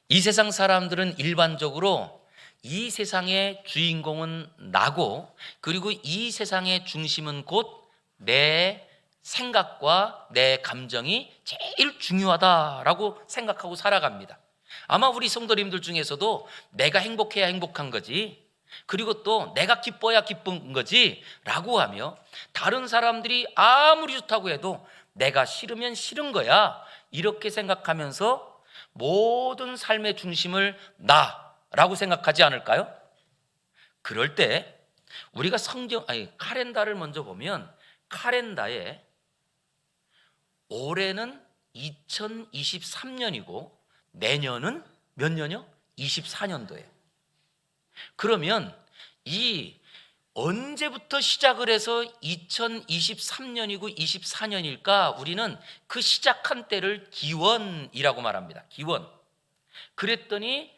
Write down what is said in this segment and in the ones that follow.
이 세상 사람들은 일반적으로 이 세상의 주인공은 나고, 그리고 이 세상의 중심은 곧 내 생각과 내 감정이 제일 중요하다라고 생각하고 살아갑니다. 아마 우리 성도님들 중에서도 내가 행복해야 행복한 거지, 그리고 또 내가 기뻐야 기쁜 거지 라고 하며, 다른 사람들이 아무리 좋다고 해도 내가 싫으면 싫은 거야 이렇게 생각하면서 모든 삶의 중심을 나라고 생각하지 않을까요? 그럴 때 우리가 카렌다를 먼저 보면, 카렌다에 올해는 2023년이고 내년은 몇 년이요? 24년도예요. 그러면 이 언제부터 시작을 해서 2023년이고 24년일까? 우리는 그 시작한 때를 기원이라고 말합니다. 기원. 그랬더니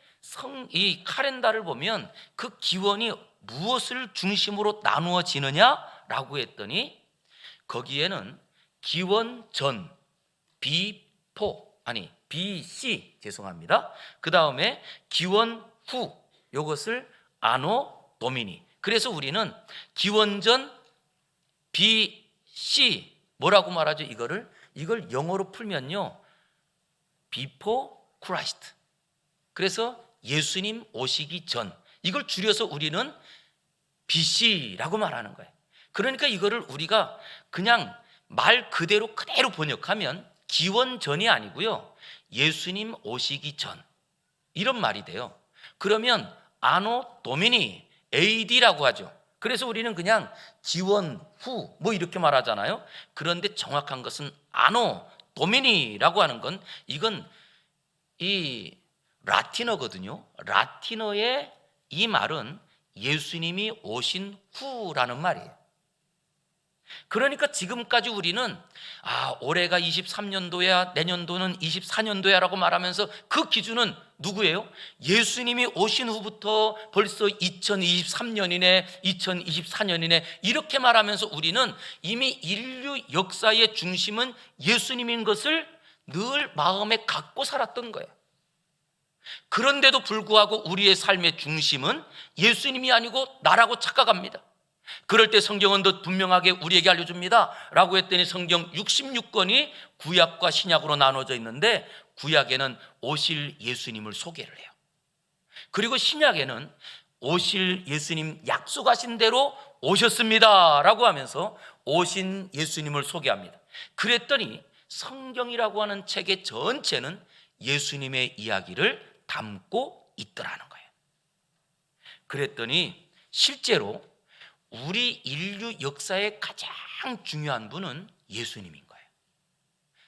이 카렌다를 보면 그 기원이 무엇을 중심으로 나누어지느냐라고 했더니, 거기에는 기원 전, BC, 죄송합니다. 그 다음에 기원 후, 이것을 아노 도미니. 그래서 우리는 기원 전 BC 뭐라고 말하죠? 이걸 영어로 풀면요, Before Christ. 그래서 예수님 오시기 전, 이걸 줄여서 우리는 BC라고 말하는 거예요. 그러니까 이거를 우리가 그냥 말 그대로 번역하면 기원 전이 아니고요, 예수님 오시기 전, 이런 말이 돼요. 그러면 아노 도미니 AD라고 하죠. 그래서 우리는 그냥 기원 후 뭐 이렇게 말하잖아요. 그런데 정확한 것은 아노 도미니라고 하는 건, 이건 이 라틴어거든요. 라틴어의 이 말은 예수님이 오신 후라는 말이에요. 그러니까 지금까지 우리는 올해가 23년도야, 내년도는 24년도야 라고 말하면서, 그 기준은 누구예요? 예수님이 오신 후부터 벌써 2023년이네, 2024년이네 이렇게 말하면서 우리는 이미 인류 역사의 중심은 예수님인 것을 늘 마음에 갖고 살았던 거예요. 그런데도 불구하고 우리의 삶의 중심은 예수님이 아니고 나라고 착각합니다. 그럴 때 성경은 더 분명하게 우리에게 알려줍니다. 라고 했더니 성경 66권이 구약과 신약으로 나눠져 있는데, 구약에는 오실 예수님을 소개를 해요. 그리고 신약에는 오실 예수님 약속하신 대로 오셨습니다 라고 하면서 오신 예수님을 소개합니다. 그랬더니 성경이라고 하는 책의 전체는 예수님의 이야기를 담고 있더라는 거예요. 그랬더니 실제로 우리 인류 역사의 가장 중요한 분은 예수님인 거예요.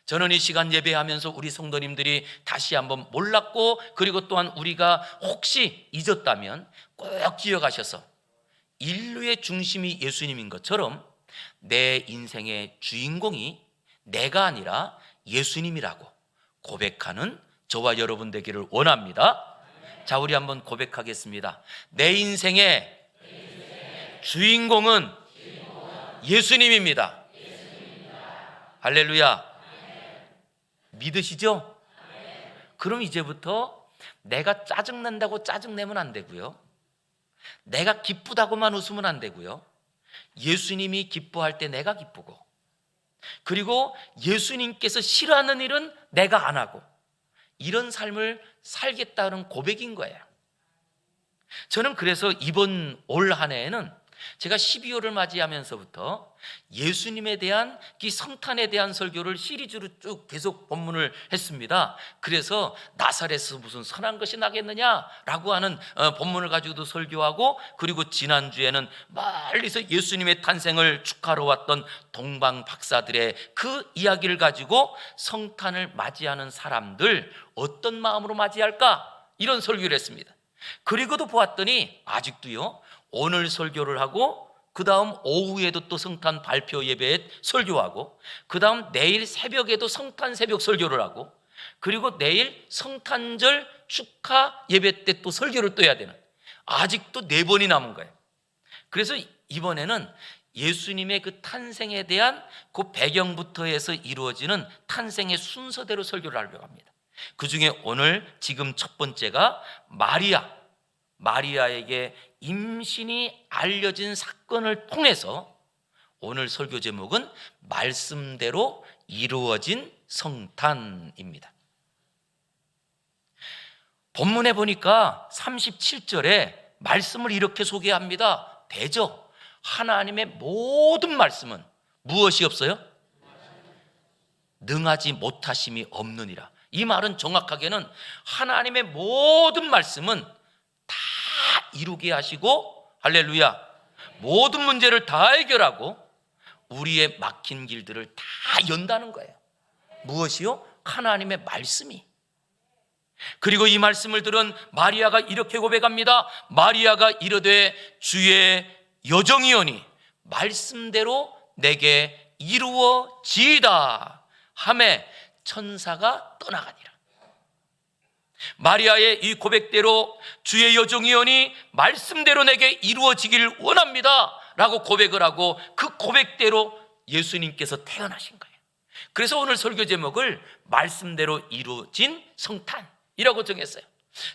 저는 이 시간 예배하면서 우리 성도님들이 다시 한번 몰랐고, 그리고 또한 우리가 혹시 잊었다면 꼭 기억하셔서, 인류의 중심이 예수님인 것처럼 내 인생의 주인공이 내가 아니라 예수님이라고 고백하는 저와 여러분 되기를 원합니다. 자, 우리 한번 고백하겠습니다. 내 인생의 주인공은 예수님입니다. 할렐루야. 믿으시죠? 그럼 이제부터 내가 짜증난다고 짜증내면 안 되고요, 내가 기쁘다고만 웃으면 안 되고요, 예수님이 기뻐할 때 내가 기쁘고, 그리고 예수님께서 싫어하는 일은 내가 안 하고, 이런 삶을 살겠다는 고백인 거예요. 저는 그래서 이번 올 한 해에는 제가 12월을 맞이하면서부터 예수님에 대한 이 성탄에 대한 설교를 시리즈로 쭉 계속 본문을 했습니다. 그래서 나사렛에서 무슨 선한 것이 나겠느냐라고 하는 본문을 가지고도 설교하고, 그리고 지난주에는 멀리서 예수님의 탄생을 축하러 왔던 동방 박사들의 그 이야기를 가지고 성탄을 맞이하는 사람들 어떤 마음으로 맞이할까, 이런 설교를 했습니다. 그리고도 보았더니 아직도요, 오늘 설교를 하고 그 다음 오후에도 또 성탄 발표 예배에 설교하고, 그 다음 내일 새벽에도 성탄 새벽 설교를 하고, 그리고 내일 성탄절 축하 예배 때 또 설교를 또 해야 되는, 아직도 4번이 남은 거예요. 그래서 이번에는 예수님의 그 탄생에 대한 그 배경부터 해서 이루어지는 탄생의 순서대로 설교를 하려고 합니다. 그 중에 오늘 지금 첫 번째가 마리아에게 임신이 알려진 사건을 통해서 오늘 설교 제목은 말씀대로 이루어진 성탄입니다. 본문에 보니까 37절에 말씀을 이렇게 소개합니다. 대저 하나님의 모든 말씀은 무엇이 없어요? 능하지 못하심이 없느니라. 이 말은 정확하게는 하나님의 모든 말씀은 다 이루게 하시고, 할렐루야, 모든 문제를 다 해결하고 우리의 막힌 길들을 다 연다는 거예요. 무엇이요? 하나님의 말씀이. 그리고 이 말씀을 들은 마리아가 이렇게 고백합니다. 마리아가 이르되 주의 여정이오니 말씀대로 내게 이루어지이다 하매 천사가 떠나가니라. 마리아의 이 고백대로 주의 여정이오니 말씀대로 내게 이루어지길 원합니다 라고 고백을 하고, 그 고백대로 예수님께서 태어나신 거예요. 그래서 오늘 설교 제목을 말씀대로 이루어진 성탄이라고 정했어요.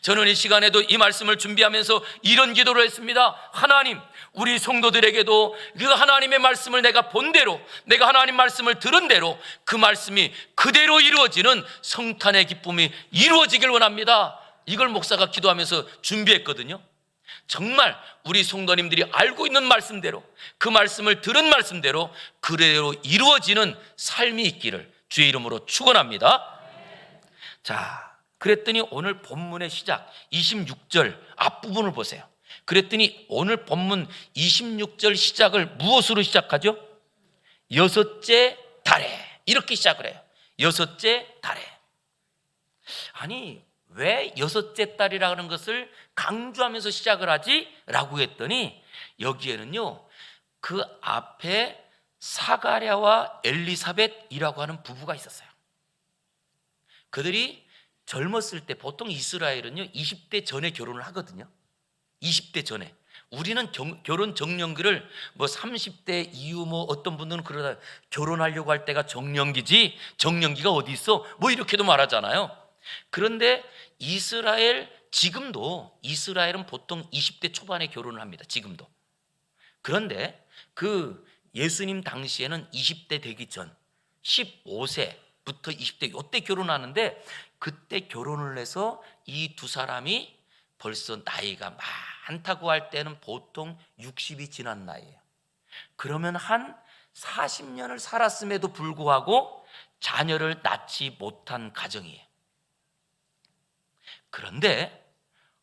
저는 이 시간에도 이 말씀을 준비하면서 이런 기도를 했습니다. 하나님, 우리 성도들에게도 그 하나님의 말씀을 내가 본 대로, 내가 하나님 말씀을 들은 대로 그 말씀이 그대로 이루어지는 성탄의 기쁨이 이루어지길 원합니다. 이걸 목사가 기도하면서 준비했거든요. 정말 우리 성도님들이 알고 있는 말씀대로, 그 말씀을 들은 말씀대로 그대로 이루어지는 삶이 있기를 주의 이름으로 축원합니다. 자, 그랬더니 오늘 본문의 시작 26절 앞부분을 보세요. 그랬더니 오늘 본문 26절 시작을 무엇으로 시작하죠? 여섯째 달에, 이렇게 시작을 해요. 여섯째 달에. 아니, 왜 여섯째 달이라는 것을 강조하면서 시작을 하지? 라고 했더니 여기에는요, 그 앞에 사가랴와 엘리사벳이라고 하는 부부가 있었어요. 그들이 젊었을 때, 보통 이스라엘은요 20대 전에 결혼을 하거든요. 20대 전에. 우리는 결혼 정년기를 뭐 30대 이후, 뭐 어떤 분들은 그러다 결혼하려고 할 때가 정년기지, 정년기가 어디 있어? 뭐 이렇게도 말하잖아요. 그런데 지금도 이스라엘은 보통 20대 초반에 결혼을 합니다. 지금도. 그런데 그 예수님 당시에는 20대 되기 전 15세부터 20대 이때 결혼하는데, 그때 결혼을 해서 이 두 사람이 벌써 나이가 많다고 할 때는 보통 60이 지난 나이예요. 그러면 한 40년을 살았음에도 불구하고 자녀를 낳지 못한 가정이에요. 그런데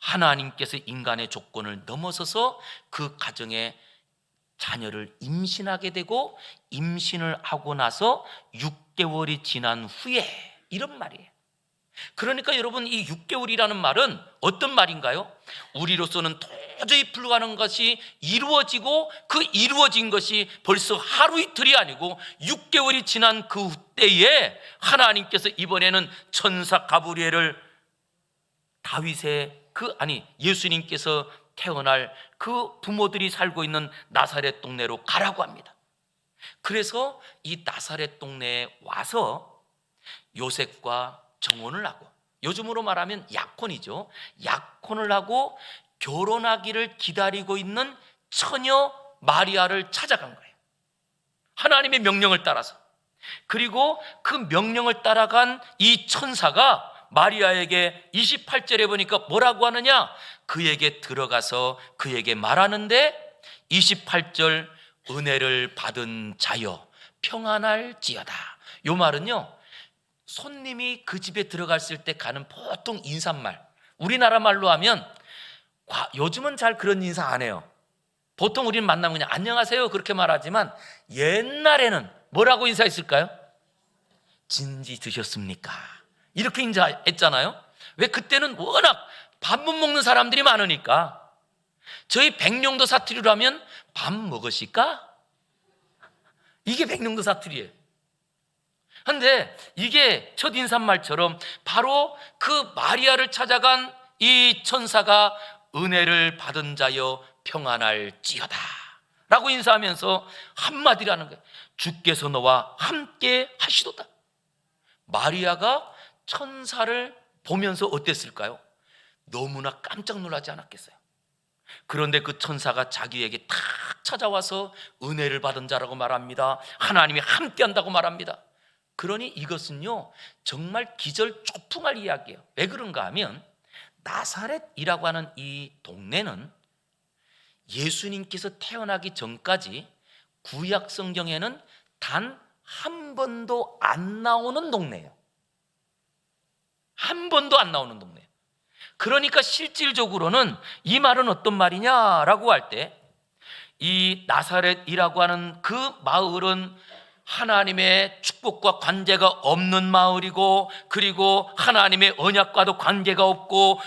하나님께서 인간의 조건을 넘어서서 그 가정에 자녀를 임신하게 되고, 임신을 하고 나서 6개월이 지난 후에, 이런 말이에요. 그러니까 여러분, 이 6개월이라는 말은 어떤 말인가요? 우리로서는 도저히 불가능한 것이 이루어지고, 그 이루어진 것이 벌써 하루 이틀이 아니고 6개월이 지난 그 때에 하나님께서 이번에는 천사 가브리엘을 예수님께서 태어날 그 부모들이 살고 있는 나사렛 동네로 가라고 합니다. 그래서 이 나사렛 동네에 와서 요셉과 정혼을 하고, 요즘으로 말하면 약혼이죠. 약혼을 하고 결혼하기를 기다리고 있는 처녀 마리아를 찾아간 거예요. 하나님의 명령을 따라서. 그리고 그 명령을 따라간 이 천사가 마리아에게 28절에 보니까 뭐라고 하느냐? 그에게 들어가서 그에게 말하는데 28절, 은혜를 받은 자여 평안할지어다. 이 말은요, 손님이 그 집에 들어갔을 때 가는 보통 인사말, 우리나라 말로 하면, 요즘은 잘 그런 인사 안 해요. 보통 우리는 만나면 그냥 안녕하세요 그렇게 말하지만, 옛날에는 뭐라고 인사했을까요? 진지 드셨습니까? 이렇게 인사했잖아요. 왜? 그때는 워낙 밥 못 먹는 사람들이 많으니까. 저희 백령도 사투리로 하면 밥 먹으실까? 이게 백령도 사투리예요. 그런데 이게 첫 인사말처럼 바로 그 마리아를 찾아간 이 천사가 은혜를 받은 자여 평안할지어다 라고 인사하면서 한마디라는 거예요. 주께서 너와 함께 하시도다. 마리아가 천사를 보면서 어땠을까요? 너무나 깜짝 놀라지 않았겠어요? 그런데 그 천사가 자기에게 탁 찾아와서 은혜를 받은 자라고 말합니다. 하나님이 함께한다고 말합니다. 그러니 이것은요 정말 기절초풍할 이야기예요. 왜 그런가 하면 나사렛이라고 하는 이 동네는 예수님께서 태어나기 전까지 구약 성경에는 단 한 번도 안 나오는 동네예요. 한 번도 안 나오는 동네예요. 그러니까 실질적으로는 이 말은 어떤 말이냐라고 할 때 이 나사렛이라고 하는 그 마을은 하나님의 축복과 관계가 없는 마을이고, 그리고 하나님의 언약과도 관계가 없고,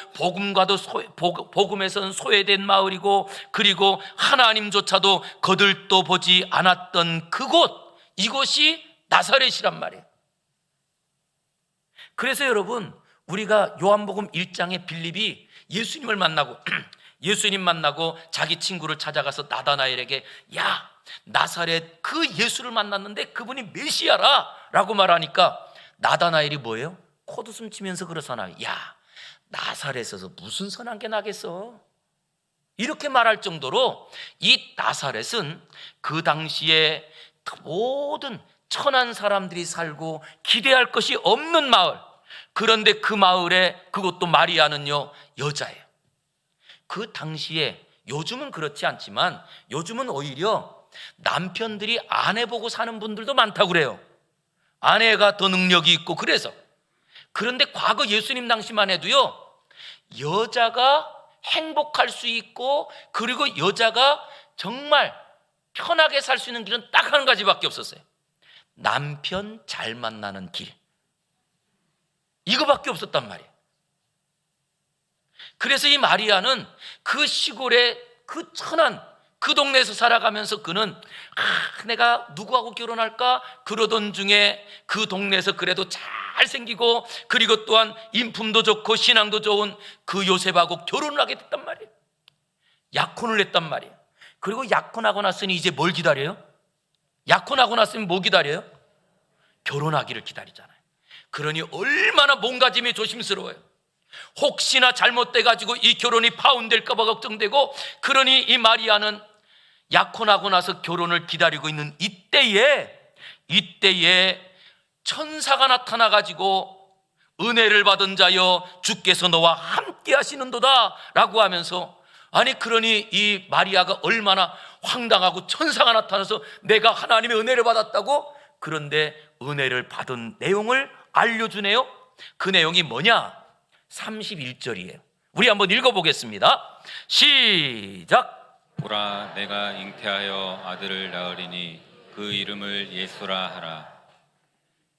복음에서는 소외된 마을이고, 그리고 하나님조차도 거들떠 보지 않았던 그곳, 이곳이 나사렛이란 말이에요. 그래서 여러분, 우리가 요한복음 1장에 빌립이 예수님을 만나고 예수님 만나고 자기 친구를 찾아가서 나다나엘에게 야, 나사렛 그 예수를 만났는데 그분이 메시아라 라고 말하니까 나다나엘이 뭐예요? 콧웃음 치면서 그러잖아요. 야, 나사렛에서 무슨 선한 게 나겠어? 이렇게 말할 정도로 이 나사렛은 그 당시에 모든 천한 사람들이 살고 기대할 것이 없는 마을, 그런데 그 마을에 그것도 마리아는요 여자예요. 그 당시에, 요즘은 그렇지 않지만 요즘은 오히려 남편들이 아내 보고 사는 분들도 많다고 그래요. 아내가 더 능력이 있고 그래서. 그런데 과거 예수님 당시만 해도요 여자가 행복할 수 있고, 그리고 여자가 정말 편하게 살 수 있는 길은 딱 한 가지밖에 없었어요. 남편 잘 만나는 길, 이거밖에 없었단 말이에요. 그래서 이 마리아는 그 시골의 그 천한 그 동네에서 살아가면서 그는 내가 누구하고 결혼할까 그러던 중에 그 동네에서 그래도 잘생기고, 그리고 또한 인품도 좋고 신앙도 좋은 그 요셉하고 결혼을 하게 됐단 말이에요. 약혼을 했단 말이에요. 그리고 약혼하고 났으니 이제 뭘 기다려요? 약혼하고 났으면 뭐 기다려요? 결혼하기를 기다리잖아요. 그러니 얼마나 몸가짐이 조심스러워요. 혹시나 잘못돼가지고 이 결혼이 파혼될까 봐 걱정되고, 그러니 이 마리아는 약혼하고 나서 결혼을 기다리고 있는 이때에 천사가 나타나가지고 은혜를 받은 자여 주께서 너와 함께 하시는도다 라고 하면서, 아니 그러니 이 마리아가 얼마나 황당하고, 천사가 나타나서 내가 하나님의 은혜를 받았다고? 그런데 은혜를 받은 내용을 알려주네요. 그 내용이 뭐냐? 31절이에요. 우리 한번 읽어보겠습니다. 시작. 보라, 내가 잉태하여 아들을 낳으리니 그 이름을 예수라 하라.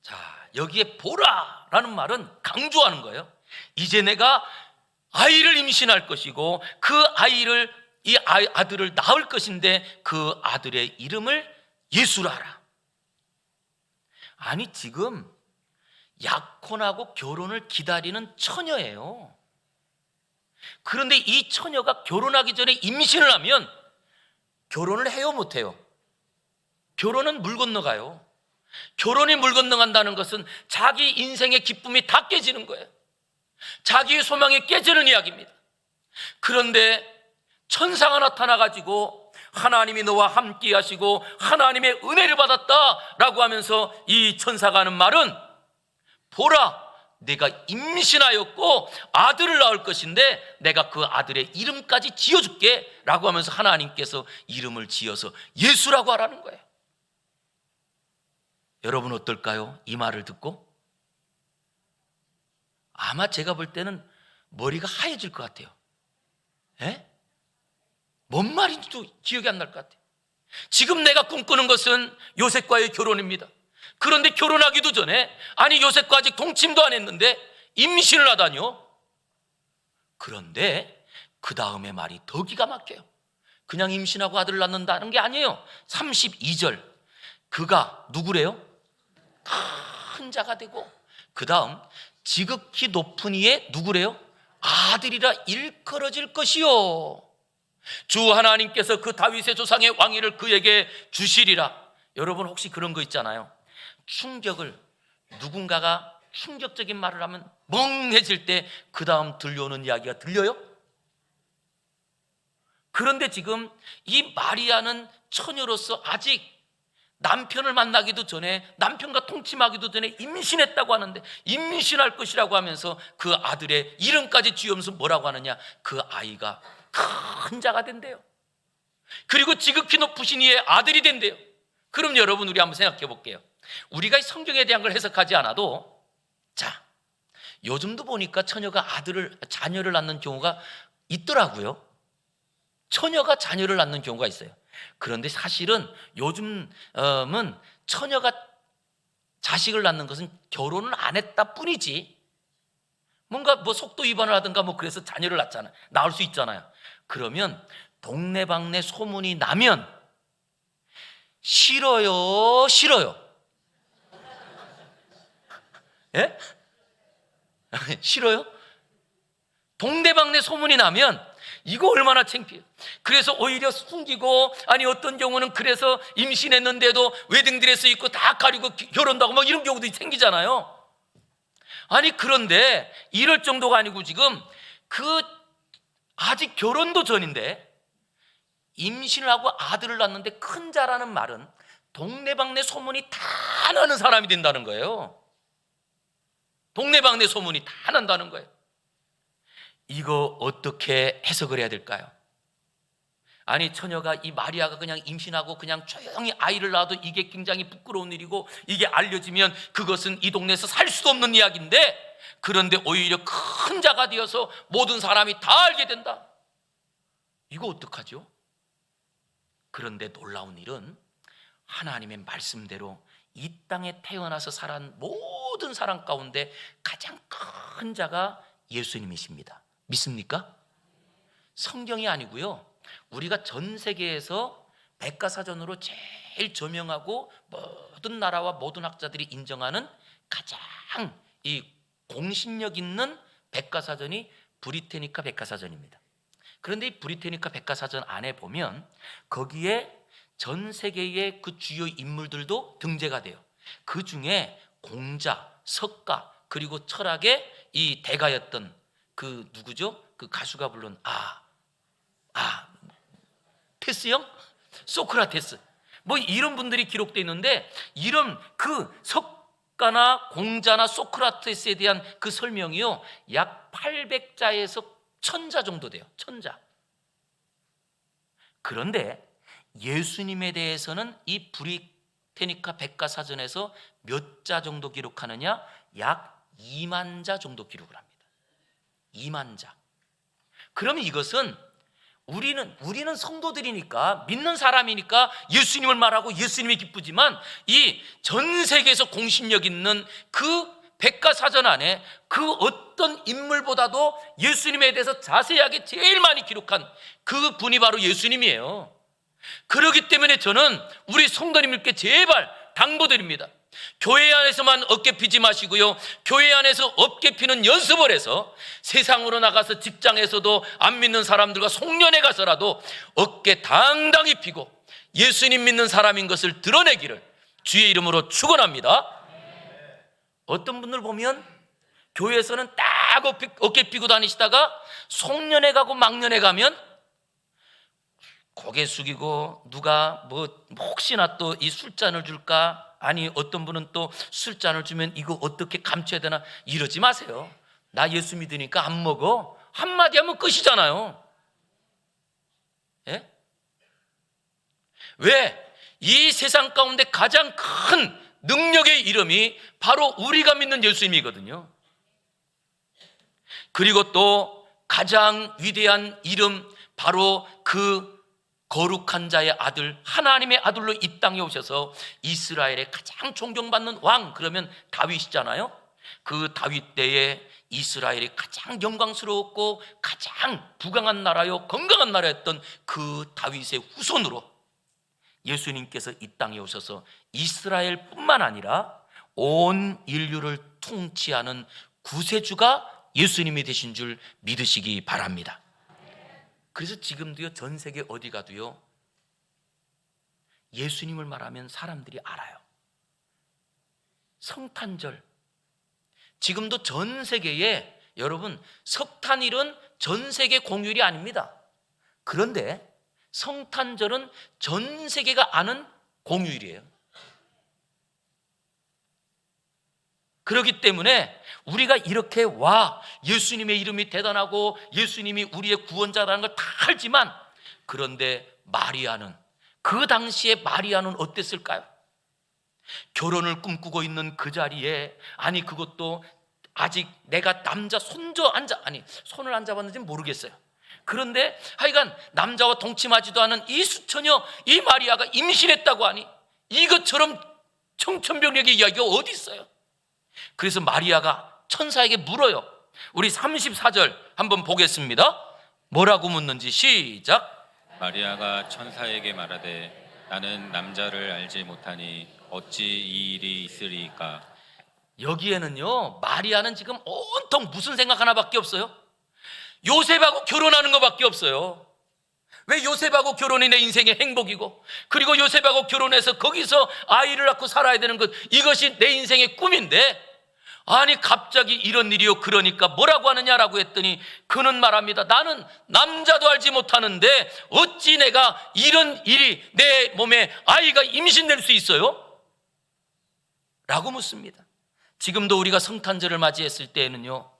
자, 여기에 보라라는 말은 강조하는 거예요. 이제 내가 아이를 임신할 것이고 그 아이를, 이 아들을 낳을 것인데 그 아들의 이름을 예수라 하라. 아니 지금 약혼하고 결혼을 기다리는 처녀예요. 그런데 이 처녀가 결혼하기 전에 임신을 하면 결혼을 해요, 못해요? 결혼은 물 건너가요. 결혼이 물 건너간다는 것은 자기 인생의 기쁨이 다 깨지는 거예요. 자기의 소망이 깨지는 이야기입니다. 그런데 천사가 나타나가지고 하나님이 너와 함께 하시고 하나님의 은혜를 받았다라고 하면서 이 천사가 하는 말은, 보라, 내가 임신하였고 아들을 낳을 것인데 내가 그 아들의 이름까지 지어줄게 라고 하면서 하나님께서 이름을 지어서 예수라고 하라는 거예요. 여러분 어떨까요? 이 말을 듣고 아마 제가 볼 때는 머리가 하얘질 것 같아요. 에? 뭔 말인지도 기억이 안 날 것 같아요. 지금 내가 꿈꾸는 것은 요셉과의 결혼입니다. 그런데 결혼하기도 전에, 아니 요셉과 아직 동침도 안 했는데 임신을 하다니요. 그런데 그 다음에 말이 더 기가 막혀요. 그냥 임신하고 아들을 낳는다는 게 아니에요. 32절, 그가 누구래요? 큰 자가 되고, 그 다음 지극히 높은 이의 누구래요? 아들이라 일컬어질 것이요, 주 하나님께서 그 다윗의 조상의 왕위를 그에게 주시리라. 여러분 혹시 그런 거 있잖아요. 충격을, 누군가가 충격적인 말을 하면 멍해질 때 그 다음 들려오는 이야기가 들려요? 그런데 지금 이 마리아는 처녀로서 아직 남편을 만나기도 전에, 남편과 통침하기도 전에 임신했다고 하는데, 임신할 것이라고 하면서 그 아들의 이름까지 지으면서 뭐라고 하느냐, 그 아이가 큰 자가 된대요. 그리고 지극히 높으신 이의 아들이 된대요. 그럼 여러분, 우리 한번 생각해 볼게요. 우리가 이 성경에 대한 걸 해석하지 않아도, 자, 요즘도 보니까 처녀가 자녀를 낳는 경우가 있더라고요. 처녀가 자녀를 낳는 경우가 있어요. 그런데 사실은 요즘은 처녀가 자식을 낳는 것은 결혼을 안 했다 뿐이지, 뭔가 뭐 속도 위반을 하든가 뭐 그래서 자녀를 낳을 수 있잖아요. 그러면 동네방네 소문이 나면 싫어요, 싫어요? 예? 싫어요? 동네방네 소문이 나면 이거 얼마나 창피해요. 그래서 오히려 숨기고, 아니 어떤 경우는 그래서 임신했는데도 웨딩드레스 입고 다 가리고 결혼도 하고 막 이런 경우도 생기잖아요. 아니 그런데 이럴 정도가 아니고 지금 아직 결혼도 전인데 임신을 하고 아들을 낳는데 큰 자라는 말은 동네방네 소문이 다 나는 사람이 된다는 거예요. 동네방네 소문이 다 난다는 거예요. 이거 어떻게 해석을 해야 될까요? 아니 처녀가, 이 마리아가 그냥 임신하고 그냥 조용히 아이를 낳아도 이게 굉장히 부끄러운 일이고, 이게 알려지면 그것은 이 동네에서 살 수도 없는 이야기인데, 그런데 오히려 큰 자가 되어서 모든 사람이 다 알게 된다. 이거 어떡하죠? 그런데 놀라운 일은 하나님의 말씀대로 이 땅에 태어나서 살아온 모든 사람 가운데 가장 큰 자가 예수님이십니다. 믿습니까? 성경이 아니고요, 우리가 전 세계에서 백과사전으로 제일 저명하고 모든 나라와 모든 학자들이 인정하는 가장 이 공신력 있는 백과사전이 브리테니카 백과사전입니다. 그런데 이 브리테니카 백과사전 안에 보면 거기에 전 세계의 그 주요 인물들도 등재가 돼요. 그 중에 공자, 석가, 그리고 철학의 이 대가였던 그 누구죠? 그 가수가 부른 테스형? 소크라테스, 뭐 이런 분들이 기록되어 있는데, 이런 그 석가나 공자나 소크라테스에 대한 그 설명이요, 약 800자에서 1000자 정도 돼요. 1000자. 그런데 예수님에 대해서는 이 브리테니카 백과사전에서 몇 자 정도 기록하느냐? 약 2만 자 정도 기록을 합니다. 2만 자. 그러면 이것은 우리는 성도들이니까, 믿는 사람이니까 예수님을 말하고 예수님이 기쁘지만, 이 전 세계에서 공신력 있는 그 백과사전 안에 그 어떤 인물보다도 예수님에 대해서 자세하게 제일 많이 기록한 그 분이 바로 예수님이에요. 그렇기 때문에 저는 우리 성도님들께 제발 당부드립니다. 교회 안에서만 어깨 피지 마시고요, 교회 안에서 어깨 피는 연습을 해서 세상으로 나가서 직장에서도 안 믿는 사람들과 송년회 가서라도 어깨 당당히 피고 예수님 믿는 사람인 것을 드러내기를 주의 이름으로 축원합니다. 어떤 분들 보면 교회에서는 딱 어깨 피고 다니시다가 송년회 가고 막년회 가면 고개 숙이고, 누가 뭐 혹시나 또 이 술잔을 줄까, 아니 어떤 분은 또 술잔을 주면 이거 어떻게 감춰야 되나, 이러지 마세요. 나 예수 믿으니까 안 먹어, 한마디 하면 끝이잖아요. 예? 왜? 이 세상 가운데 가장 큰 능력의 이름이 바로 우리가 믿는 예수님이거든요. 그리고 또 가장 위대한 이름, 바로 그 거룩한 자의 아들, 하나님의 아들로 이 땅에 오셔서 이스라엘의 가장 존경받는 왕, 그러면 다윗이잖아요. 그 다윗 때에 이스라엘이 가장 영광스러웠고 가장 부강한 나라요, 건강한 나라였던 그 다윗의 후손으로 예수님께서 이 땅에 오셔서 이스라엘뿐만 아니라 온 인류를 통치하는 구세주가 예수님이 되신 줄 믿으시기 바랍니다. 그래서 지금도요, 전 세계 어디 가도요, 예수님을 말하면 사람들이 알아요. 성탄절, 지금도 전 세계에 여러분 석탄일은 전 세계 공휴일이 아닙니다. 그런데 성탄절은 전 세계가 아는 공휴일이에요. 그렇기 때문에 우리가 이렇게 예수님의 이름이 대단하고 예수님이 우리의 구원자라는 걸 다 알지만, 그런데 마리아는, 그 당시에 마리아는 어땠을까요? 결혼을 꿈꾸고 있는 그 자리에, 아니 그것도 아직 내가 남자 손을 안 잡았는지 모르겠어요. 그런데 하여간 남자와 동침하지도 않은 이 수처녀, 이 마리아가 임신했다고 하니 이것처럼 청천벽력의 이야기가 어디 있어요? 그래서 마리아가 천사에게 물어요. 우리 34절 한번 보겠습니다. 뭐라고 묻는지 시작. 마리아가 천사에게 말하되 나는 남자를 알지 못하니 어찌 이 일이 있으리이까. 여기에는요, 마리아는 지금 온통 무슨 생각 하나밖에 없어요. 요셉하고 결혼하는 것밖에 없어요. 왜 요셉하고 결혼이 내 인생의 행복이고, 그리고 요셉하고 결혼해서 거기서 아이를 낳고 살아야 되는 것, 이것이 내 인생의 꿈인데, 아니 갑자기 이런 일이요. 그러니까 뭐라고 하느냐라고 했더니 그는 말합니다. 나는 남자도 알지 못하는데 어찌 내가 이런 일이 내 몸에 아이가 임신될 수 있어요? 라고 묻습니다. 지금도 우리가 성탄절을 맞이했을 때에는요,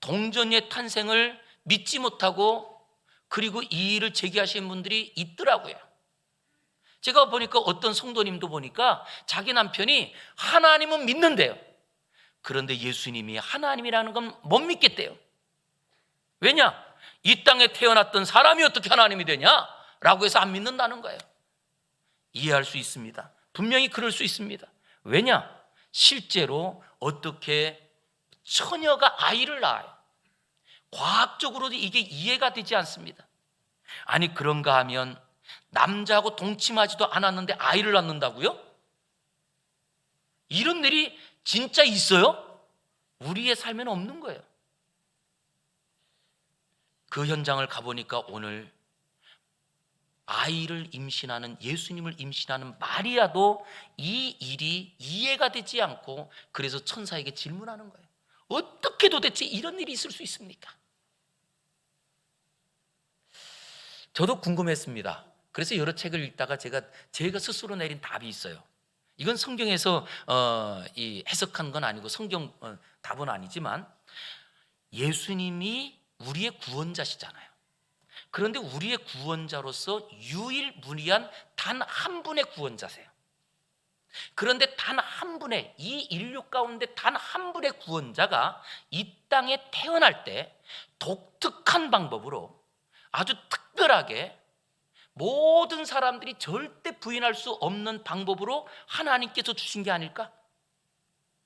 동정의 탄생을 믿지 못하고 그리고 이 일을 제기하시는 분들이 있더라고요. 제가 보니까 어떤 성도님도 보니까 자기 남편이 하나님은 믿는데요, 그런데 예수님이 하나님이라는 건 못 믿겠대요. 왜냐? 이 땅에 태어났던 사람이 어떻게 하나님이 되냐? 라고 해서 안 믿는다는 거예요. 이해할 수 있습니다. 분명히 그럴 수 있습니다. 왜냐? 실제로 어떻게 처녀가 아이를 낳아요? 과학적으로도 이게 이해가 되지 않습니다. 아니 그런가 하면 남자하고 동침하지도 않았는데 아이를 낳는다고요? 이런 일이 진짜 있어요? 우리의 삶에는 없는 거예요. 그 현장을 가보니까 오늘 아이를 임신하는, 예수님을 임신하는 마리아도 이 일이 이해가 되지 않고 그래서 천사에게 질문하는 거예요. 어떻게 도대체 이런 일이 있을 수 있습니까? 저도 궁금했습니다. 그래서 여러 책을 읽다가 제가 스스로 내린 답이 있어요. 이건 성경에서 이 해석한 건 아니고 성경 답은 아니지만, 예수님이 우리의 구원자시잖아요. 그런데 우리의 구원자로서 유일무이한 단 한 분의 구원자세요. 그런데 단 한 분의, 이 인류 가운데 단 한 분의 구원자가 이 땅에 태어날 때 독특한 방법으로 아주 특별하게 모든 사람들이 절대 부인할 수 없는 방법으로 하나님께서 주신 게 아닐까?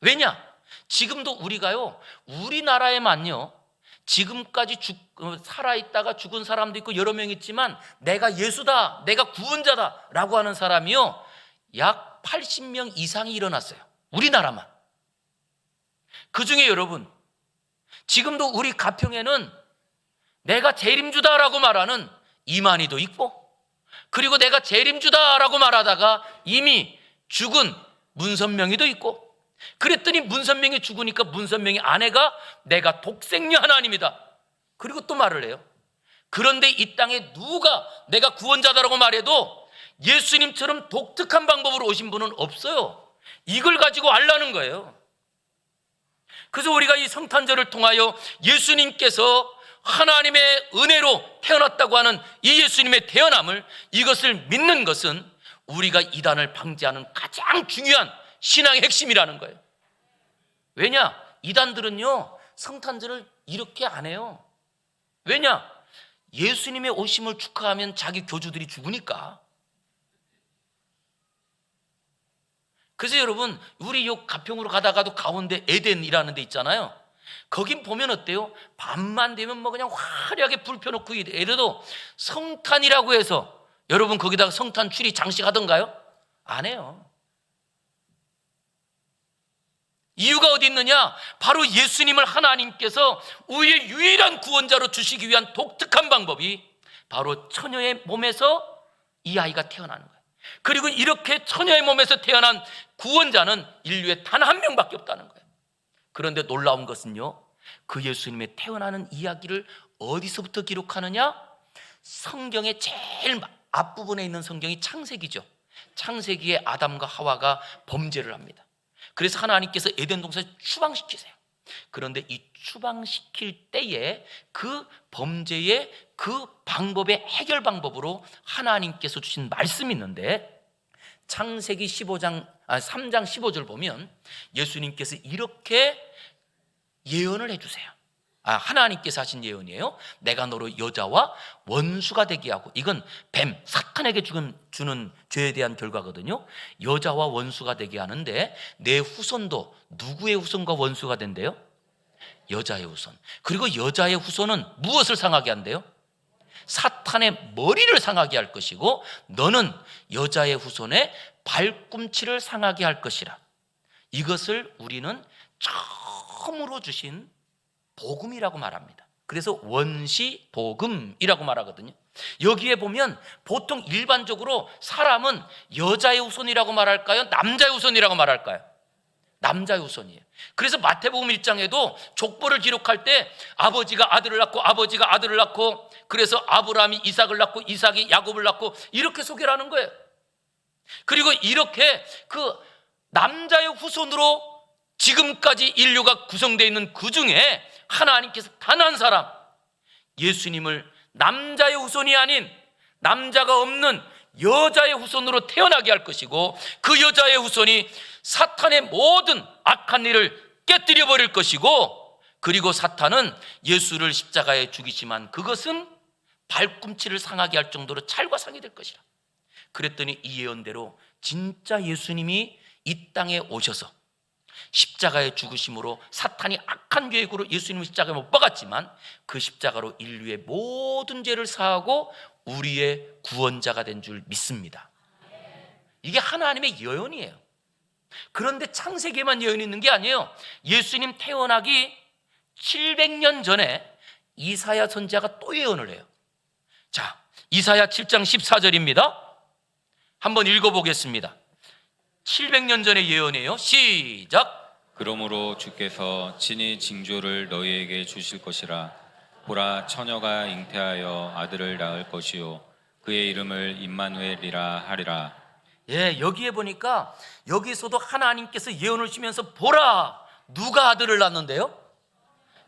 왜냐? 지금도 우리가요, 우리나라에만요, 지금까지 살아있다가 죽은 사람도 있고 여러 명 있지만 내가 예수다, 내가 구원자다 라고 하는 사람이요, 약 80명 이상이 일어났어요. 우리나라만. 그 중에 여러분, 지금도 우리 가평에는 내가 재림주다라고 말하는 이만희도 있고, 그리고 내가 재림주다라고 말하다가 이미 죽은 문선명이도 있고, 그랬더니 문선명이 죽으니까 문선명의 아내가 내가 독생녀 하나님이다, 그리고 또 말을 해요. 그런데 이 땅에 누가 내가 구원자다라고 말해도 예수님처럼 독특한 방법으로 오신 분은 없어요. 이걸 가지고 알라는 거예요. 그래서 우리가 이 성탄절을 통하여 예수님께서 하나님의 은혜로 태어났다고 하는 이 예수님의 태어남을, 이것을 믿는 것은 우리가 이단을 방지하는 가장 중요한 신앙의 핵심이라는 거예요. 왜냐? 이단들은요, 성탄절을 이렇게 안 해요. 왜냐? 예수님의 오심을 축하하면 자기 교주들이 죽으니까. 그래서 여러분, 우리 요 가평으로 가다가도 가운데 에덴이라는 데 있잖아요. 거긴 보면 어때요? 밤만 되면 뭐 그냥 화려하게 불 펴놓고 이래도 성탄이라고 해서 여러분 거기다가 성탄 추리 장식하던가요? 안 해요. 이유가 어디 있느냐? 바로 예수님을 하나님께서 우리의 유일한 구원자로 주시기 위한 독특한 방법이 바로 처녀의 몸에서 이 아이가 태어나는 거예요. 그리고 이렇게 처녀의 몸에서 태어난 구원자는 인류에 단 한 명밖에 없다는 거예요. 그런데 놀라운 것은요, 그 예수님의 태어나는 이야기를 어디서부터 기록하느냐? 성경의 제일 앞부분에 있는 성경이 창세기죠. 창세기에 아담과 하와가 범죄를 합니다. 그래서 하나님께서 에덴 동산에 추방시키세요. 그런데 이 추방시킬 때에 그 범죄의 그 방법의 해결 방법으로 하나님께서 주신 말씀이 있는데, 창세기 3장 15절 보면 예수님께서 이렇게 예언을 해주세요. 하나님께서 하신 예언이에요. 내가 너로 여자와 원수가 되게 하고, 이건 뱀, 사탄에게 주는 죄에 대한 결과거든요. 여자와 원수가 되게 하는데 내 후손도 누구의 후손과 원수가 된대요? 여자의 후손. 그리고 여자의 후손은 무엇을 상하게 한대요? 사탄의 머리를 상하게 할 것이고, 너는 여자의 후손의 발꿈치를 상하게 할 것이라. 이것을 우리는 처음으로 주신 복음이라고 말합니다. 그래서 원시복음이라고 말하거든요. 여기에 보면 보통 일반적으로 사람은 여자의 후손이라고 말할까요? 남자의 후손이라고 말할까요? 남자의 후손이에요. 그래서 마태복음 1장에도 족보를 기록할 때 아버지가 아들을 낳고 아버지가 아들을 낳고, 그래서 아브라함이 이삭을 낳고 이삭이 야곱을 낳고, 이렇게 소개를 하는 거예요. 그리고 이렇게 그 남자의 후손으로 지금까지 인류가 구성되어 있는 그 중에 하나님께서 단 한 사람, 예수님을 남자의 후손이 아닌, 남자가 없는 여자의 후손으로 태어나게 할 것이고, 그 여자의 후손이 사탄의 모든 악한 일을 깨뜨려 버릴 것이고, 그리고 사탄은 예수를 십자가에 죽이지만 그것은 발꿈치를 상하게 할 정도로 찰과상이 될 것이라. 그랬더니 이 예언대로 진짜 예수님이 이 땅에 오셔서 십자가에 죽으심으로 사탄이 악한 계획으로 예수님을 십자가에 못 박았지만 그 십자가로 인류의 모든 죄를 사하고 우리의 구원자가 된 줄 믿습니다. 이게 하나님의 예언이에요. 그런데 창세기에만 예언이 있는 게 아니에요. 예수님 태어나기 700년 전에 이사야 선지자가 또 예언을 해요. 자, 이사야 7장 14절입니다. 한번 읽어보겠습니다. 700년 전의 예언이에요. 시작. 그러므로 주께서 친히 징조를 너희에게 주실 것이라. 보라, 처녀가 잉태하여 아들을 낳을 것이요 그의 이름을 임마누엘이라 하리라. 예, 여기에 보니까 여기서도 하나님께서 예언을 주시면서 보라, 누가 아들을 낳는데요?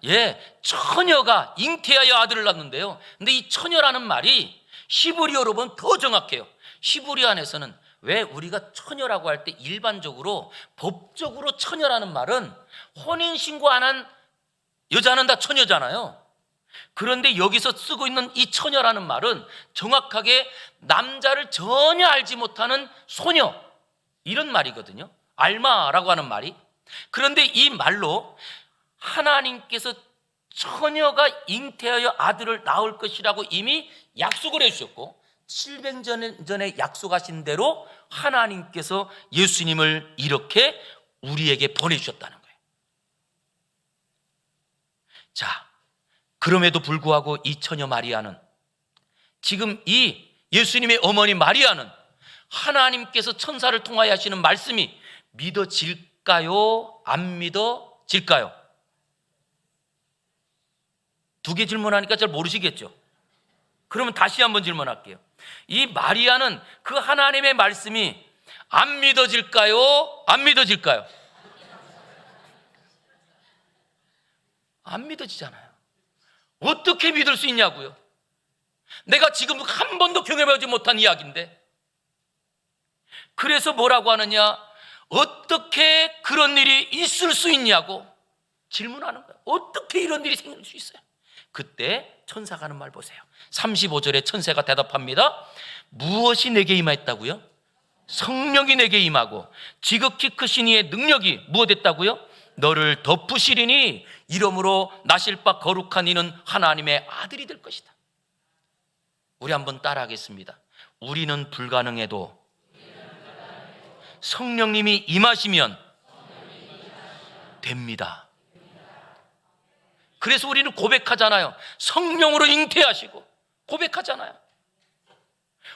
예, 처녀가 잉태하여 아들을 낳는데요. 근데 이 처녀라는 말이 히브리어로 보면 더 정확해요. 히브리 안에서는 왜 우리가 처녀라고 할 때 일반적으로 법적으로 처녀라는 말은 혼인신고 안 한 여자는 다 처녀잖아요. 그런데 여기서 쓰고 있는 이 처녀라는 말은 정확하게 남자를 전혀 알지 못하는 소녀, 이런 말이거든요. 알마라고 하는 말이. 그런데 이 말로 하나님께서 처녀가 잉태하여 아들을 낳을 것이라고 이미 약속을 해주셨고, 700년 전에 약속하신 대로 하나님께서 예수님을 이렇게 우리에게 보내주셨다는 거예요. 자, 그럼에도 불구하고 이 처녀 마리아는, 지금 이 예수님의 어머니 마리아는 하나님께서 천사를 통하여 하시는 말씀이 믿어질까요? 안 믿어질까요? 두 개 질문하니까 잘 모르시겠죠? 그러면 다시 한번 질문할게요. 이 마리아는 그 하나님의 말씀이 안 믿어질까요? 안 믿어질까요? 안 믿어지잖아요. 어떻게 믿을 수 있냐고요? 내가 지금 한 번도 경험해보지 못한 이야기인데. 그래서 뭐라고 하느냐? 어떻게 그런 일이 있을 수 있냐고 질문하는 거예요. 어떻게 이런 일이 생길 수 있어요? 그때 천사가 하는 말 보세요. 35절에 천사가 대답합니다. 무엇이 내게 임하였다고요? 성령이 내게 임하고 지극히 크신 이의 능력이 무엇했다고요? 너를 덮으시리니 이러므로 나실 바 거룩한 이는 하나님의 아들이 될 것이다. 우리 한번 따라하겠습니다. 우리는 불가능해도 성령님이 임하시면 됩니다. 그래서 우리는 고백하잖아요. 성령으로 잉태하시고 고백하잖아요.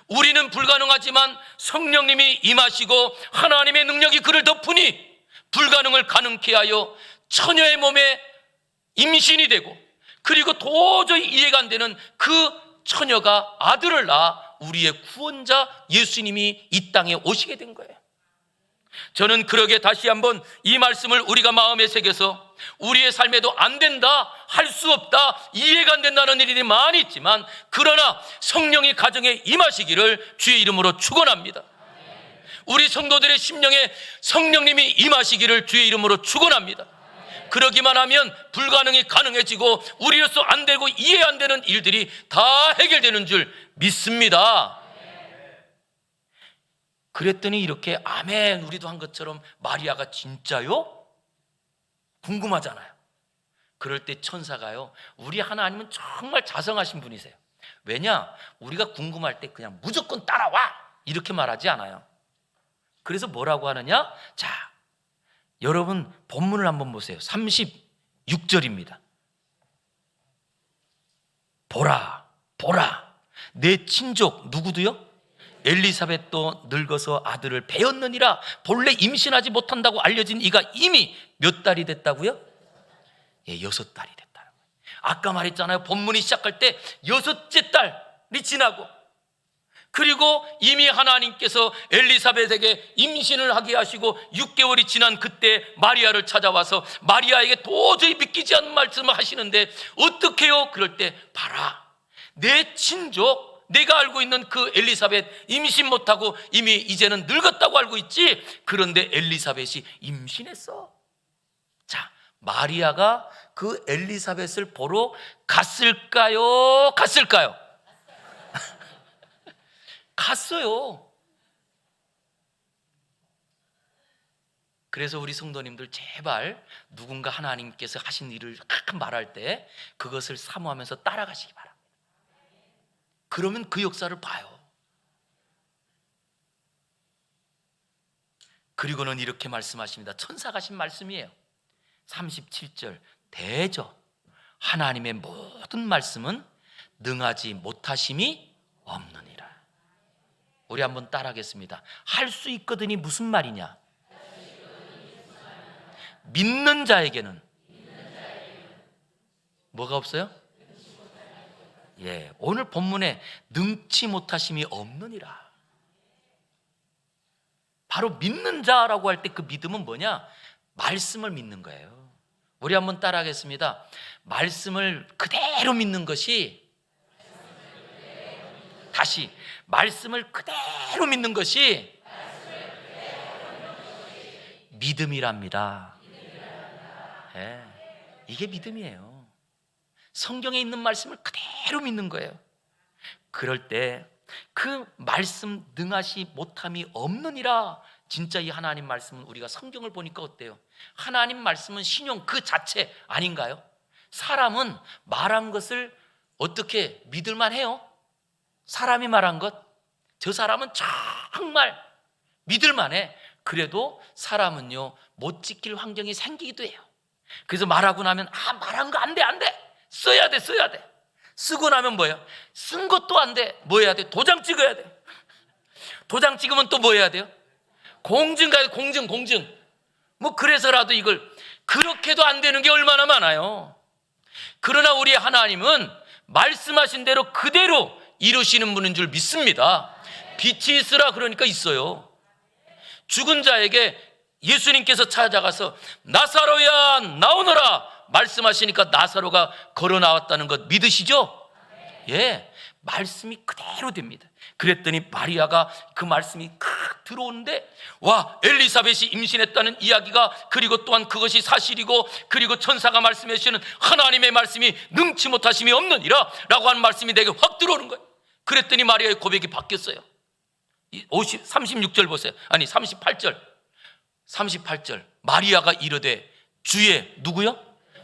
우리는 불가능하지만 성령님이 임하시고 하나님의 능력이 그를 덮으니 불가능을 가능케 하여 처녀의 몸에 임신이 되고, 그리고 도저히 이해가 안 되는 그 처녀가 아들을 낳아 우리의 구원자 예수님이 이 땅에 오시게 된 거예요. 저는 그러게 다시 한번 이 말씀을 우리가 마음에 새겨서 우리의 삶에도 안 된다, 할 수 없다, 이해가 안 된다는 일이 많이 있지만, 그러나 성령이 가정에 임하시기를 주의 이름으로 축원합니다. 우리 성도들의 심령에 성령님이 임하시기를 주의 이름으로 축원합니다. 그러기만 하면 불가능이 가능해지고 우리로서 안 되고 이해 안 되는 일들이 다 해결되는 줄 믿습니다. 그랬더니 이렇게 아멘 우리도 한 것처럼 마리아가 진짜요? 궁금하잖아요. 그럴 때 천사가요, 우리 하나님은 정말 자성하신 분이세요. 왜냐? 우리가 궁금할 때 그냥 무조건 따라와 이렇게 말하지 않아요. 그래서 뭐라고 하느냐? 자, 여러분 본문을 한번 보세요. 36절입니다. 보라, 보라, 내 친족 누구도요? 엘리사벳도 늙어서 아들을 배었느니라. 본래 임신하지 못한다고 알려진 이가 이미 몇 달이 됐다고요? 예, 6달이 됐다는 거예요. 아까 말했잖아요. 본문이 시작할 때 6째 달이 지나고, 그리고 이미 하나님께서 엘리사벳에게 임신을 하게 하시고 6개월이 지난 그때 마리아를 찾아와서 마리아에게 도저히 믿기지 않는 말씀을 하시는데 어떻게 해요? 그럴 때 봐라, 내 친족, 내가 알고 있는 그 엘리사벳 임신 못하고 이미 이제는 늙었다고 알고 있지. 그런데 엘리사벳이 임신했어. 자, 마리아가 그 엘리사벳을 보러 갔을까요? 갔을까요? 갔어요. 그래서 우리 성도님들 제발 누군가 하나님께서 하신 일을 말할 때 그것을 사모하면서 따라가시기 바랍니다. 그러면 그 역사를 봐요. 그리고는 이렇게 말씀하십니다. 천사가 하신 말씀이에요. 37절, 대저 하나님의 모든 말씀은 능하지 못하심이 없느니라. 우리 한번 따라하겠습니다. 할 수 있거든이 무슨 말이냐? 믿는 자에게는 뭐가 없어요? 예, 오늘 본문에 능치 못하심이 없느니라. 바로 믿는 자라고 할 때 그 믿음은 뭐냐? 말씀을 믿는 거예요. 우리 한번 따라하겠습니다. 말씀을 그대로 믿는 것이, 다시 말씀을 그대로 믿는 것이 믿음이랍니다. 예, 이게 믿음이에요. 성경에 있는 말씀을 그대로 믿는 거예요. 그럴 때 그 말씀 능하시 못함이 없느니라. 진짜 이 하나님 말씀은 우리가 성경을 보니까 어때요? 하나님 말씀은 신용 그 자체 아닌가요? 사람은 말한 것을 어떻게 믿을만 해요? 사람이 말한 것, 저 사람은 정말 믿을만해. 그래도 사람은요 못 지킬 환경이 생기기도 해요. 그래서 말하고 나면 말한 거 안 돼, 안 돼, 써야 돼, 써야 돼. 쓰고 나면 뭐예요? 쓴 것도 안 돼. 뭐 해야 돼? 도장 찍어야 돼. 도장 찍으면 또 뭐 해야 돼요? 공증 가야 돼. 공증. 뭐 그래서라도 이걸, 그렇게도 안 되는 게 얼마나 많아요. 그러나 우리 하나님은 말씀하신 대로 그대로 이루시는 분인 줄 믿습니다. 빛이 있으라 그러니까 있어요. 죽은 자에게 예수님께서 찾아가서 나사로야 나오너라 말씀하시니까 나사로가 걸어 나왔다는 것 믿으시죠? 예, 말씀이 그대로 됩니다. 그랬더니 마리아가 그 말씀이 들어오는데, 와, 엘리사벳이 임신했다는 이야기가, 그리고 또한 그것이 사실이고, 그리고 천사가 말씀해 주시는 하나님의 말씀이 능치 못하심이 없느니라 라고 하는 말씀이 내게 확 들어오는 거예요. 그랬더니 마리아의 고백이 바뀌었어요. 36절 보세요. 아니 38절 마리아가 이르되 주의 누구요?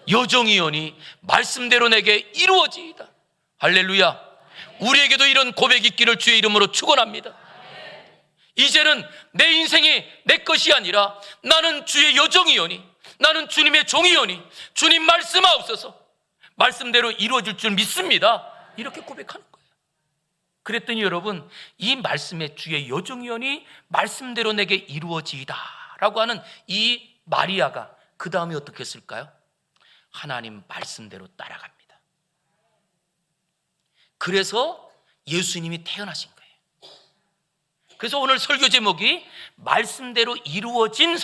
여정이오니 말씀대로 내게 이루어지이다. 할렐루야. 우리에게도 이런 고백이 있기를 주의 이름으로 축원합니다. 이제는 내 인생이 내 것이 아니라 나는 주의 여정이오니, 나는 주님의 종이오니 주님 말씀하옵소서, 말씀대로 이루어질 줄 믿습니다. 이렇게 고백하는 거예요. 그랬더니 여러분, 이 말씀에 주의 여정이오니 말씀대로 내게 이루어지이다 라고 하는 이 마리아가 그 다음에 어떻게 했을까요? 하나님 말씀대로 따라갑니다. 그래서 예수님이 태어나신 거예요. 그래서 오늘 설교 제목이 말씀대로 이루어진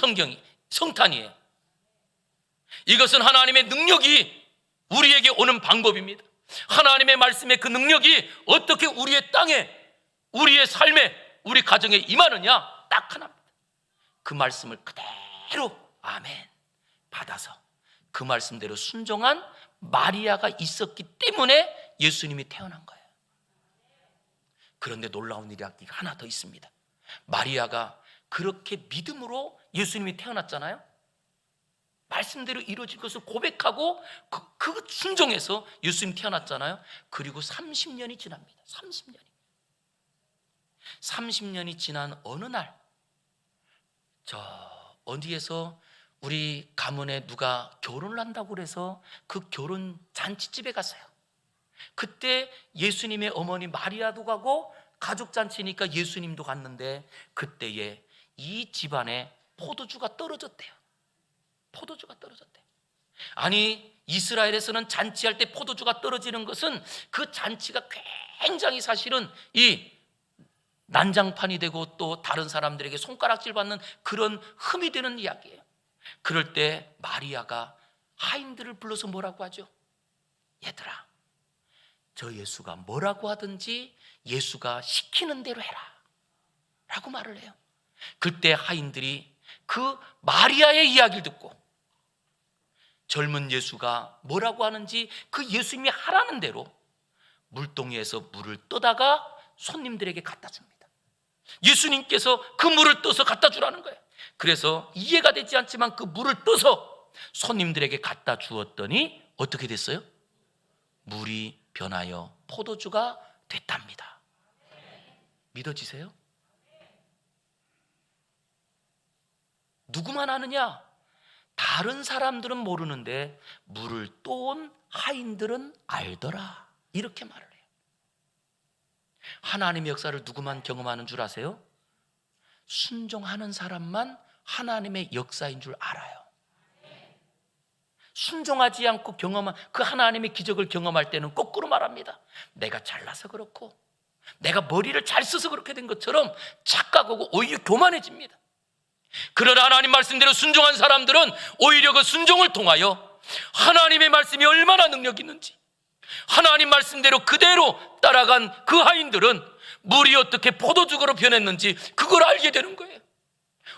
성탄이에요. 이것은 하나님의 능력이 우리에게 오는 방법입니다. 하나님의 말씀의 그 능력이 어떻게 우리의 땅에, 우리의 삶에, 우리 가정에 임하느냐? 딱 하나입니다. 그 말씀을 그대로 아멘 받아서 그 말씀대로 순종한 마리아가 있었기 때문에 예수님이 태어난 거예요. 그런데 놀라운 일이 하나 더 있습니다. 마리아가 그렇게 믿음으로 예수님이 태어났잖아요. 말씀대로 이루어질 것을 고백하고 그 순종해서 예수님 태어났잖아요. 그리고 30년이 지납니다. 30년이 지난 어느 날, 어디에서 우리 가문에 누가 결혼을 한다고 그래서 그 결혼 잔치집에 갔어요. 그때 예수님의 어머니 마리아도 가고 가족 잔치니까 예수님도 갔는데 그때에 이 집안에 포도주가 떨어졌대요. 아니, 이스라엘에서는 잔치할 때 포도주가 떨어지는 것은 그 잔치가 굉장히 사실은 이 난장판이 되고 또 다른 사람들에게 손가락질 받는 그런 흠이 되는 이야기예요. 그럴 때 마리아가 하인들을 불러서 뭐라고 하죠? 얘들아, 저 예수가 뭐라고 하든지 예수가 시키는 대로 해라 라고 말을 해요. 그때 하인들이 그 마리아의 이야기를 듣고 젊은 예수가 뭐라고 하는지 그 예수님이 하라는 대로 물동이에서 물을 떠다가 손님들에게 갖다 줍니다. 예수님께서 그 물을 떠서 갖다 주라는 거예요. 그래서 이해가 되지 않지만 그 물을 떠서 손님들에게 갖다 주었더니 어떻게 됐어요? 물이 변하여 포도주가 됐답니다. 믿어지세요? 누구만 아느냐? 다른 사람들은 모르는데 물을 떠온 하인들은 알더라. 이렇게 말을 해요. 하나님의 역사를 누구만 경험하는 줄 아세요? 순종하는 사람만 하나님의 역사인 줄 알아요. 순종하지 않고 경험한 그 하나님의 기적을 경험할 때는 거꾸로 말합니다. 내가 잘나서 그렇고 내가 머리를 잘 써서 그렇게 된 것처럼 착각하고 오히려 교만해집니다. 그러나 하나님 말씀대로 순종한 사람들은 오히려 그 순종을 통하여 하나님의 말씀이 얼마나 능력이 있는지, 하나님 말씀대로 그대로 따라간 그 하인들은 물이 어떻게 포도주로 변했는지 그걸 알게 되는 거예요.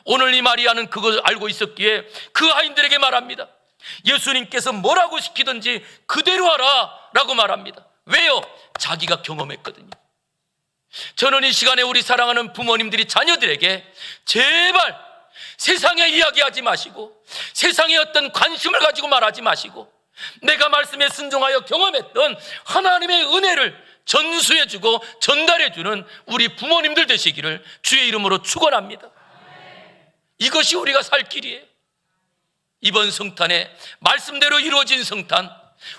오늘 이 마리아는 그걸 알고 있었기에 그 하인들에게 말합니다. 예수님께서 뭐라고 시키든지 그대로 하라 라고 말합니다. 왜요? 자기가 경험했거든요. 저는 이 시간에 우리 사랑하는 부모님들이 자녀들에게 제발 세상에 이야기하지 마시고 세상에 어떤 관심을 가지고 말하지 마시고 내가 말씀에 순종하여 경험했던 하나님의 은혜를 전수해주고 전달해주는 우리 부모님들 되시기를 주의 이름으로 축원합니다. 이것이 우리가 살 길이에요. 이번 성탄에 말씀대로 이루어진 성탄,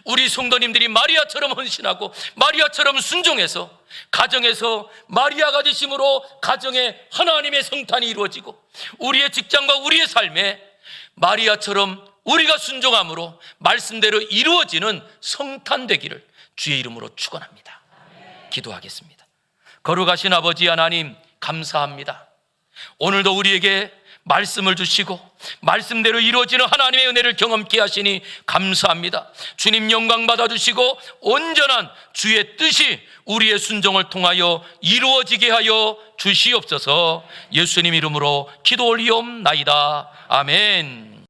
우리 성도님들이 마리아처럼 헌신하고 마리아처럼 순종해서 가정에서 마리아가 되심으로 가정에 하나님의 성탄이 이루어지고 우리의 직장과 우리의 삶에 마리아처럼 우리가 순종함으로 말씀대로 이루어지는 성탄 되기를 주의 이름으로 축원합니다. 기도하겠습니다. 거룩하신 아버지 하나님, 감사합니다. 오늘도 우리에게 말씀을 주시고 말씀대로 이루어지는 하나님의 은혜를 경험케 하시니 감사합니다. 주님 영광 받아주시고 온전한 주의 뜻이 우리의 순종을 통하여 이루어지게 하여 주시옵소서. 예수님 이름으로 기도 올리옵나이다. 아멘.